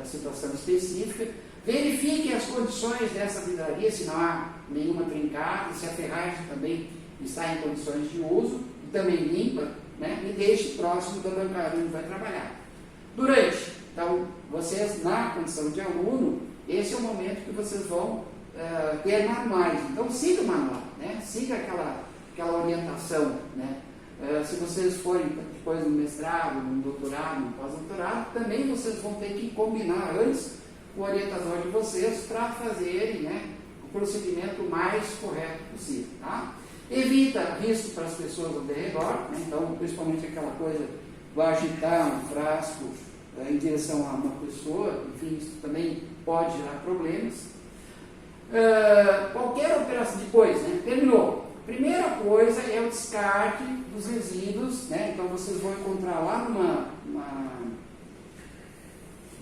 situação específica. Verifiquem as condições dessa vidraria, se não há nenhuma trincada, se a ferragem também está em condições de uso, e também limpa, né, e deixe próximo da bancada onde vai trabalhar. Durante, então, vocês na condição de aluno, esse é o momento que vocês vão ter manuais. Então, siga o manual, né, siga aquela orientação, né. Se vocês forem depois no mestrado, no doutorado, no pós-doutorado, também vocês vão ter que combinar antes com o orientador de vocês para fazerem, né, o procedimento mais correto possível. Tá? Evita risco para as pessoas ao redor, né? Então, principalmente aquela coisa do agitar um frasco em direção a uma pessoa, enfim, isso também pode gerar problemas. qualquer operação, depois, né? Terminou. Primeira coisa é o descarte dos resíduos, né? Então vocês vão encontrar lá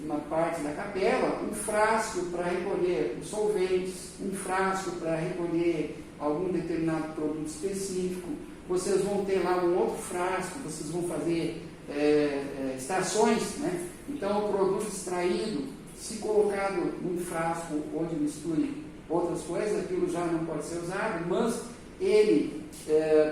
numa parte da capela um frasco para recolher os solventes, um frasco para recolher algum determinado produto específico. Vocês vão ter lá um outro frasco, vocês vão fazer extrações, né? Então o produto extraído, se colocado num frasco onde misture outras coisas, aquilo já não pode ser usado, mas ele,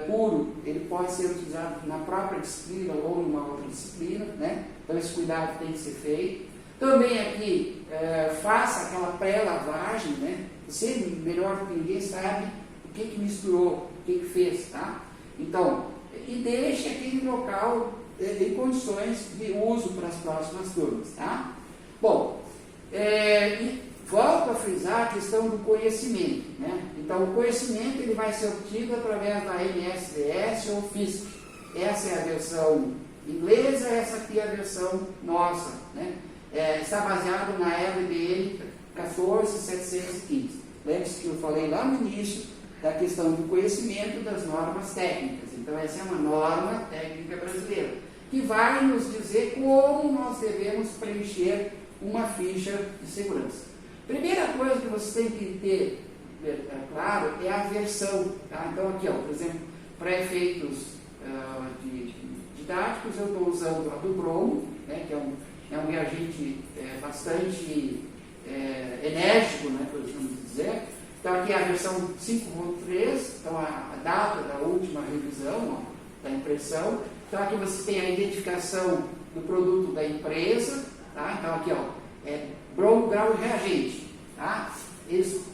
puro, ele pode ser utilizado na própria disciplina ou numa outra disciplina, né? Então esse cuidado tem que ser feito. Também aqui, faça aquela pré-lavagem, né? Você, melhor do que ninguém, sabe o que misturou, o que fez, tá? Então, e deixe aquele local em condições de uso para as próximas turmas, tá? Bom, e volto a frisar a questão do conhecimento, né? Então, o conhecimento ele vai ser obtido através da MSDS ou FISC. Essa é a versão inglesa, essa aqui é a versão nossa, né? Está baseado na LBN 14715. Lembre-se que eu falei lá no início da questão do conhecimento das normas técnicas. Então, essa é uma norma técnica brasileira, que vai nos dizer como nós devemos preencher uma ficha de segurança. Primeira coisa que você tem que ter claro é a versão. Tá? Então, aqui, ó, por exemplo, para efeitos didáticos, eu estou usando a do bromo, né, que é um reagente bastante enérgico, né, podemos dizer. Então, aqui é a versão 5.3, então a data da última revisão, ó, da impressão. Então, aqui você tem a identificação do produto da empresa, tá? Então, aqui, ó, bromo, grau e reagente, tá?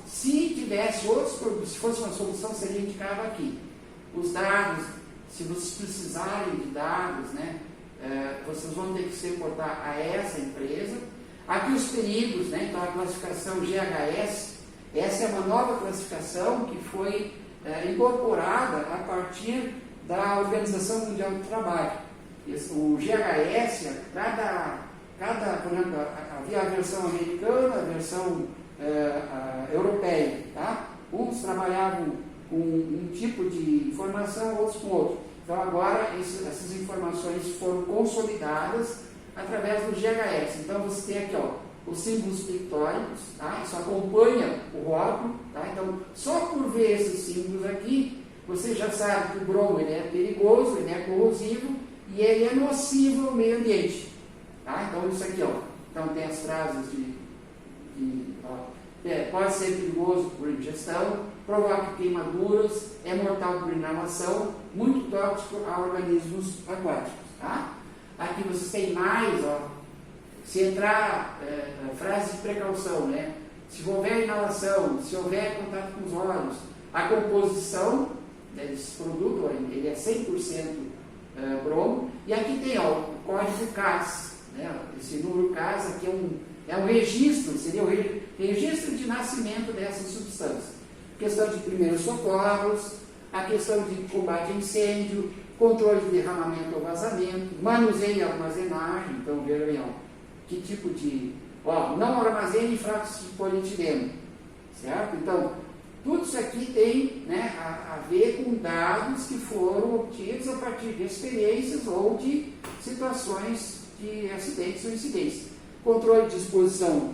Se tivesse outros produtos, se fosse uma solução, seria indicado aqui. Os dados, se vocês precisarem de dados, né, vocês vão ter que se reportar a essa empresa. Aqui os perigos, né, então a classificação GHS, essa é uma nova classificação que foi incorporada a partir da Organização Mundial do Trabalho. O GHS, por exemplo, havia a versão americana, a versão europeia, tá? Uns trabalhavam com um tipo de informação, outros com outro. Então agora essas informações foram consolidadas através do GHS. Então você tem aqui, ó, os símbolos pictóricos, tá? Isso acompanha o rótulo, tá? Então só por ver esses símbolos aqui, você já sabe que o bromo ele é perigoso, ele é corrosivo e ele é nocivo ao meio ambiente, tá? Então isso aqui, ó, então tem as frases pode ser perigoso por ingestão, provoca queimaduras, é mortal por inalação, muito tóxico a organismos aquáticos, tá? Aqui vocês têm mais, ó, se entrar frase de precaução, né? Se houver inalação, se houver contato com os olhos, a composição desse produto, ó, ele é 100% bromo, e aqui tem, ó, o código CAS, né? Esse número CAS aqui é um registro, seria o registro de nascimento dessas substâncias. Questão de primeiros socorros, a questão de combate a incêndio, controle de derramamento ou vazamento, manuseio e armazenagem. Então, vejam bem, ó, que tipo de... Ó, não armazene frascos de polietileno, certo? Então, tudo isso aqui tem, né, a ver com dados que foram obtidos a partir de experiências ou de situações de acidentes ou incidentes. Controle de exposição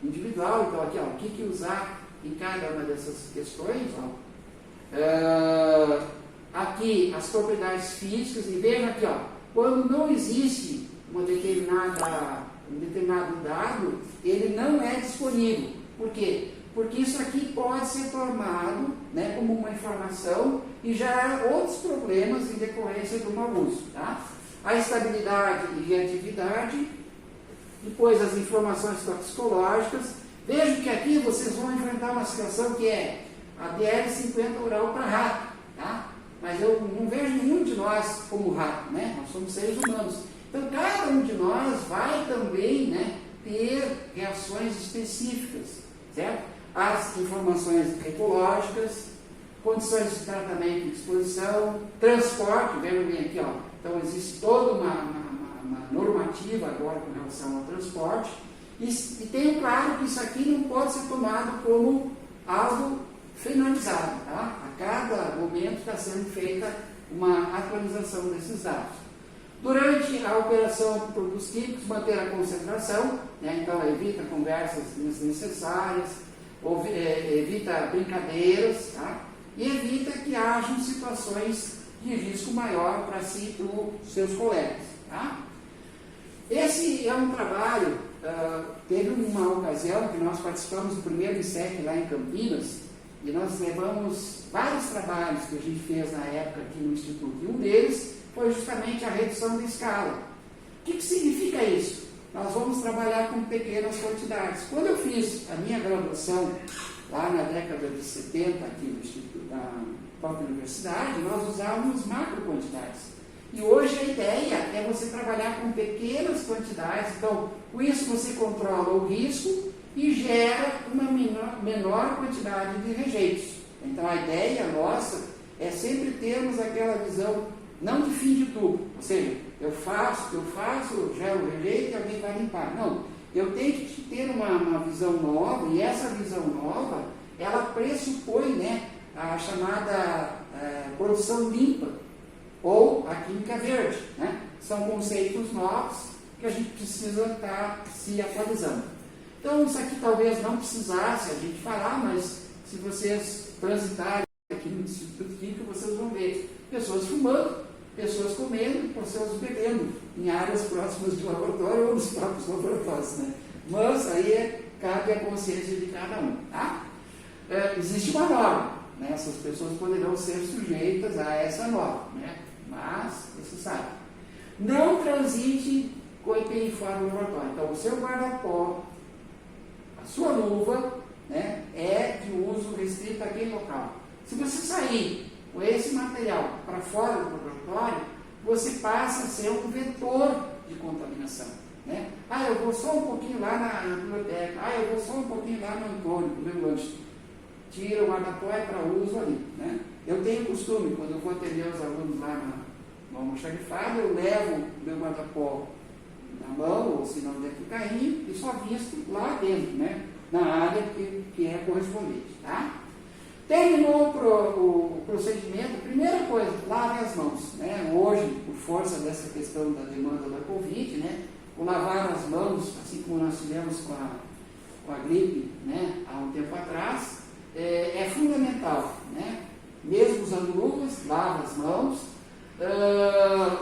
individual, então aqui, ó, o que usar em cada uma dessas questões, ó. Aqui as propriedades físicas, e vejam aqui, ó, quando não existe um determinado dado, ele não é disponível. Por quê? Porque isso aqui pode ser tomado, né, como uma informação e gerar outros problemas em decorrência do mau uso, tá? A estabilidade e reatividade, depois as informações toxicológicas. Vejam que aqui vocês vão enfrentar uma situação que é a DL50 oral para rato, tá? Mas eu não vejo nenhum de nós como rato, né? Nós somos seres humanos. Então, cada um de nós vai também, né, ter reações específicas, certo? As informações ecológicas, condições de tratamento e exposição, transporte, vejam bem aqui, ó. Então, existe toda uma normativa agora com relação ao transporte, e tenho claro que isso aqui não pode ser tomado como algo finalizado, tá? A cada momento está sendo feita uma atualização desses dados. Durante a operação de produtos químicos, manter a concentração, né? Então evita conversas desnecessárias, evita brincadeiras, tá? E evita que hajam situações de risco maior para si e para os seus colegas. Tá? Esse é um trabalho, teve uma ocasião que nós participamos do primeiro INSEC lá em Campinas, e nós levamos vários trabalhos que a gente fez na época aqui no Instituto, e um deles foi justamente a redução da escala. O que significa isso? Nós vamos trabalhar com pequenas quantidades. Quando eu fiz a minha graduação, lá na década de 70, aqui no Instituto, na própria universidade, nós usávamos macro quantidades. E hoje a ideia é você trabalhar com pequenas quantidades. Então, com isso você controla o risco e gera uma menor quantidade de rejeitos. Então, a ideia nossa é sempre termos aquela visão, não de fim de tudo. Ou seja, eu faço, gero rejeito e alguém vai limpar. Não. Eu tenho que ter uma visão nova, e essa visão nova, ela pressupõe, né, a chamada produção limpa, ou a química verde. Né? São conceitos novos que a gente precisa estar se atualizando. Então, isso aqui talvez não precisasse a gente falar, mas se vocês transitarem aqui no Instituto Químico, vocês vão ver pessoas fumando, pessoas comendo e pessoas bebendo em áreas próximas de laboratório ou nos próprios laboratórios. Né? Mas aí cabe a consciência de cada um. Tá? Existe uma norma, né? Essas pessoas poderão ser sujeitas a essa norma, né? Mas, você sabe, não transite com EPI fora do laboratório. Então, o seu guarda-pó, a sua luva, né, é de uso restrito àquele local. Se você sair com esse material para fora do laboratório, você passa a ser um vetor de contaminação. Né? Eu vou só um pouquinho lá na biblioteca, eu vou só um pouquinho lá no Antônio, no meu lanche. Tira o guarda-pó para uso ali. Né? Eu tenho costume, quando eu vou atender os alunos lá no almoxarifado, eu levo o meu guarda-pó na mão, ou se não dentro do carrinho, e só visto lá dentro, né? Na área que é correspondente. Tá? Terminou o procedimento, primeira coisa, lave as mãos. Né? Hoje, por força dessa questão da demanda da Covid, né? O lavar as mãos, assim como nós tivemos com a gripe, né? Há um tempo atrás, é fundamental. Né? Mesmo usando luvas, lava as mãos.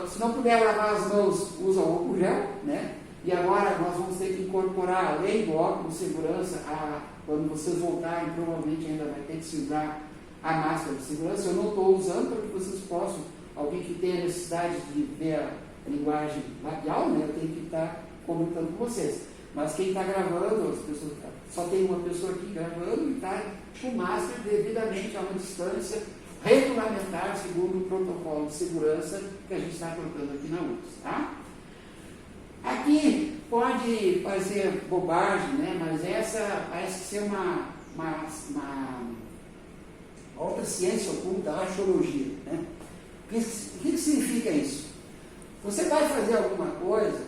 Se não puder lavar as mãos, usa o álcool gel, né? E agora nós vamos ter que incorporar, além do óculos de segurança, quando vocês voltarem, provavelmente ainda vai ter que se usar a máscara de segurança. Eu não estou usando para que vocês possam, alguém que tenha necessidade de ver a linguagem labial, né? Eu tenho que estar comentando com vocês. Mas quem está gravando, as pessoas, só tem uma pessoa aqui gravando e está com máscara devidamente a uma distância regulamentar segundo o protocolo de segurança que a gente está colocando aqui na UFS. Tá? Aqui pode parecer bobagem, né? Mas essa parece ser uma outra ciência oculta, a arqueologia. Né? O que significa isso? Você vai fazer alguma coisa,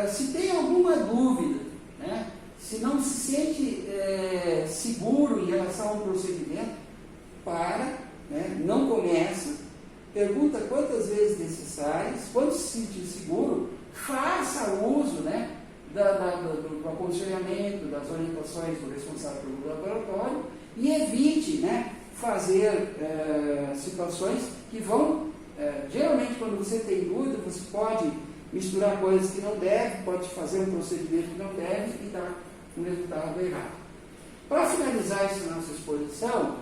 se tem alguma dúvida, né? Se não se sente seguro em relação ao procedimento, né? Não começa, pergunta quantas vezes necessárias, quando se sentir seguro, faça uso, né, do aconselhamento, das orientações do responsável pelo laboratório e evite, né, fazer situações que vão, geralmente quando você tem dúvida, você pode misturar coisas que não deve, pode fazer um procedimento que não deve e dar um resultado errado. Para finalizar essa nossa exposição,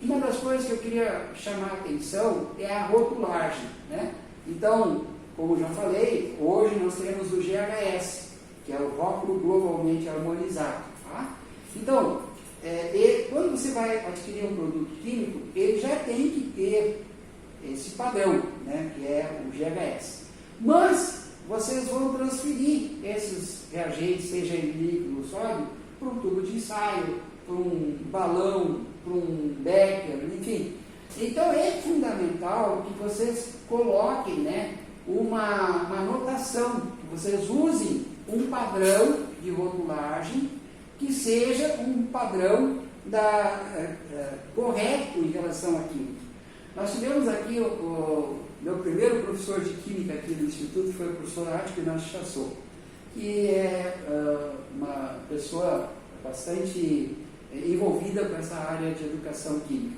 uma das coisas que eu queria chamar a atenção é a rotulagem. Né? Então, como já falei, hoje nós temos o GHS, que é o rótulo globalmente harmonizado. Tá? Então, quando você vai adquirir um produto químico, ele já tem que ter esse padrão, né, que é o GHS. Mas vocês vão transferir esses reagentes, seja em líquido ou sólido, para um tubo de ensaio, para um balão, para um becker, enfim. Então é fundamental que vocês coloquem, né, uma notação, que vocês usem um padrão de rotulagem que seja um padrão correto em relação à química. Nós tivemos aqui o meu primeiro professor de química aqui do Instituto, foi o professor Atco Inácio Chassot, que é uma pessoa bastante envolvida com essa área de educação química.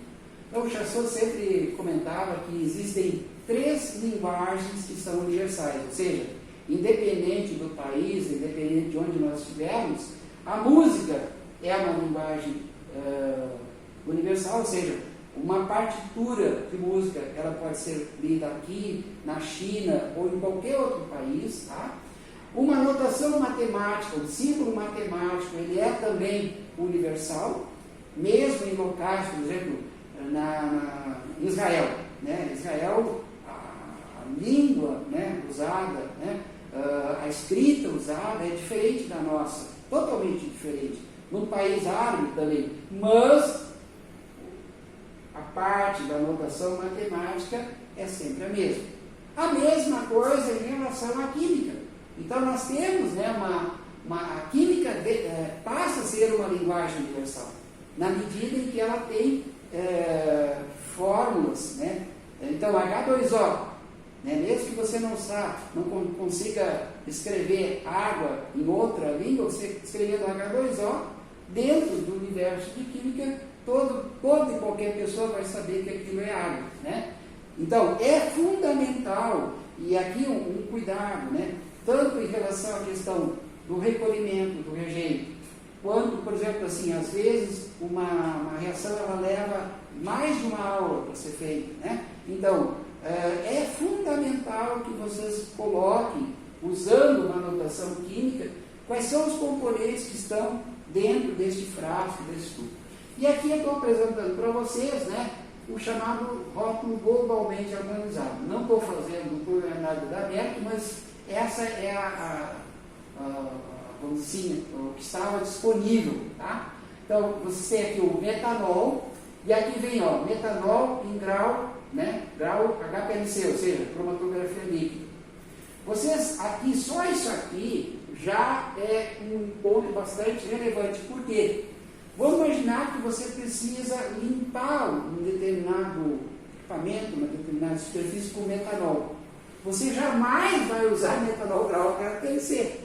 Então, o Chassot sempre comentava que existem 3 linguagens que são universais, ou seja, independente do país, independente de onde nós estivermos, a música é uma linguagem universal, ou seja, uma partitura de música, ela pode ser lida aqui, na China ou em qualquer outro país, tá? Uma notação matemática, um símbolo matemático, ele é também universal, mesmo em locais, por exemplo, em Israel. Né? Israel, a língua, né, usada, né, a escrita usada é diferente da nossa, totalmente diferente. No país árabe também, mas a parte da notação matemática é sempre a mesma. A mesma coisa em relação à química. Então nós temos, né, a química passa a ser uma linguagem universal, na medida em que ela tem fórmulas, né? Então H2O, né, mesmo que você não consiga escrever água em outra língua, você escrevendo H2O, dentro do universo de química, toda e qualquer pessoa vai saber que aquilo é água, né? Então é fundamental, e aqui um cuidado, né, tanto em relação à questão do recolhimento, do rejeito, quanto, por exemplo, assim, às vezes uma reação ela leva mais de uma aula para ser feita, né? Então, é fundamental que vocês coloquem, usando uma notação química, quais são os componentes que estão dentro deste frasco, desse tubo. E aqui eu estou apresentando para vocês, né, o chamado rótulo globalmente harmonizado. Não estou fazendo por nada da mérito, mas essa é vamos dizer, o que estava disponível, tá? Então, você tem aqui o metanol, e aqui vem, ó, metanol em grau, né, grau HPLC, ou seja, cromatografia líquida. Vocês, aqui, só isso aqui, já é um ponto bastante relevante. Por quê? Vamos imaginar que você precisa limpar um determinado equipamento, uma determinada superfície com metanol. Você jamais vai usar metanol grau HPLC,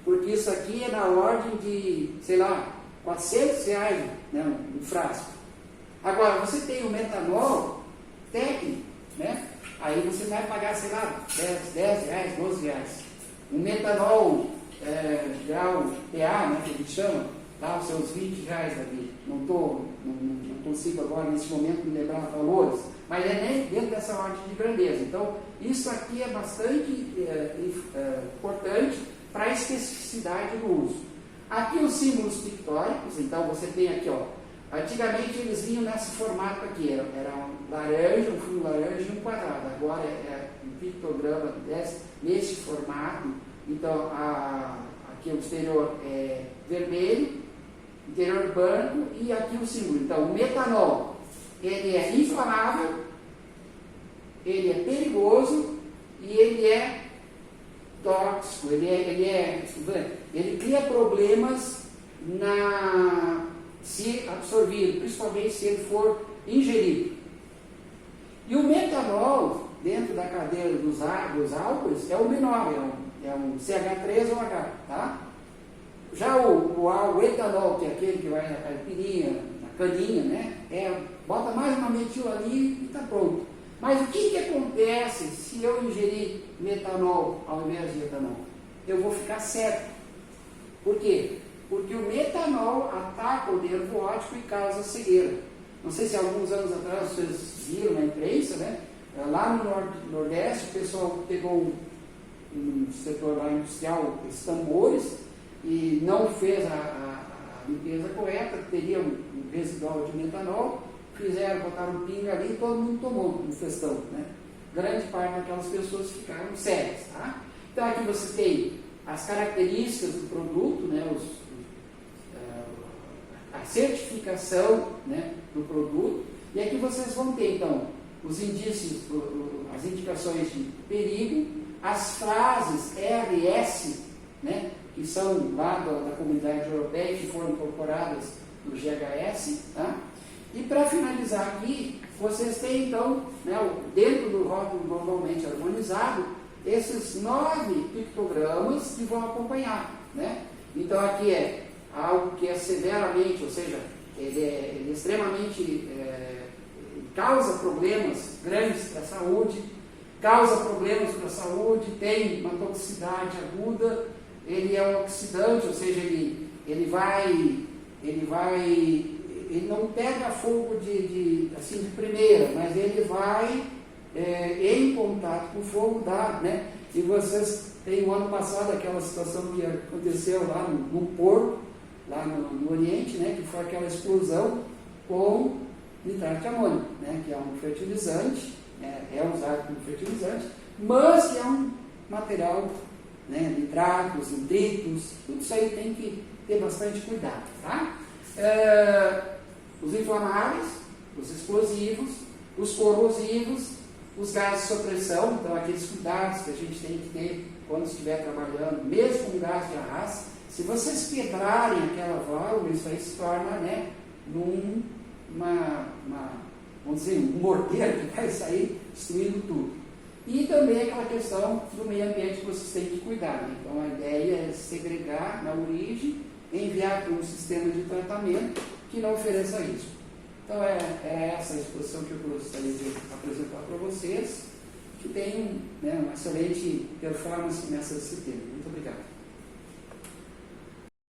porque isso aqui é na ordem de, sei lá, R$400, né, um frasco. Agora, você tem o metanol técnico, né? Aí você vai pagar, sei lá, R$10, R$12. Um metanol grau PA, né, que a gente chama, dá os seus R$20 ali. Não consigo agora, nesse momento, me lembrar valores, mas é nem dentro dessa ordem de grandeza. Então, isso aqui é bastante importante para a especificidade do uso. Aqui os símbolos pictóricos, então você tem aqui, ó, antigamente eles vinham nesse formato aqui, era um laranja, um fundo laranja e um quadrado. Agora é um pictograma nesse formato. Então, aqui o exterior é vermelho, interior branco e aqui o símbolo. Então, o metanol, ele é inflamável, ele é perigoso e ele é tóxico, ele cria problemas se absorvido, principalmente se ele for ingerido. E o metanol, dentro da cadeia dos álcoois, é o menor, é um CH3OH, tá? Já o etanol, que é aquele que vai na caipirinha, na caninha, né? Bota mais uma metil ali e está pronto. Mas o que acontece se eu ingerir metanol ao invés de etanol? Eu vou ficar cego. Por quê? Porque o metanol ataca o nervo óptico e causa cegueira. Não sei se alguns anos atrás vocês viram na imprensa, né? Lá no Nordeste, o pessoal pegou um setor lá industrial, esses tambores, e não fez a limpeza correta, teria um residual de metanol, botaram um pingo ali e todo mundo tomou um festão, né? Grande parte daquelas pessoas ficaram cegas, tá? Então aqui você tem as características do produto, né? A certificação, né, do produto, e aqui vocês vão ter então os indícios, as indicações de perigo, as frases RS, né, que são lá da comunidade europeia, que foram incorporadas do GHS. Tá? E para finalizar aqui, vocês têm então, né, dentro do rótulo normalmente harmonizado, esses 9 pictogramas que vão acompanhar. Né? Então aqui é algo que é severamente, ou seja, ele é extremamente, causa problemas grandes para a saúde, causa problemas para a saúde, tem uma toxicidade aguda, ele é um oxidante, ou seja, ele não pega fogo assim de primeira, mas ele vai em contato com o fogo, dá, né? E vocês têm o ano passado aquela situação que aconteceu lá no porto, lá no Oriente, né? Que foi aquela explosão com nitrato de amônio, né? Que é um fertilizante, é usado como fertilizante, mas que é um material, né? Nitratos, nitritos, tudo isso aí tem que ter bastante cuidado, tá? Os inflamáveis, os explosivos, os corrosivos, os gases de supressão, então aqueles cuidados que a gente tem que ter quando estiver trabalhando, mesmo com gás de arrasto. Se vocês quebrarem aquela válvula, isso aí se torna, né, vamos dizer, um morteiro que vai sair destruindo tudo. E também aquela questão do meio ambiente que vocês têm que cuidar. Né? Então a ideia é segregar na origem, enviar para um sistema de tratamento que não ofereça isso. Então é essa a exposição que eu gostaria de apresentar para vocês, que tem, né, uma excelente performance nessa disciplina. Muito obrigado.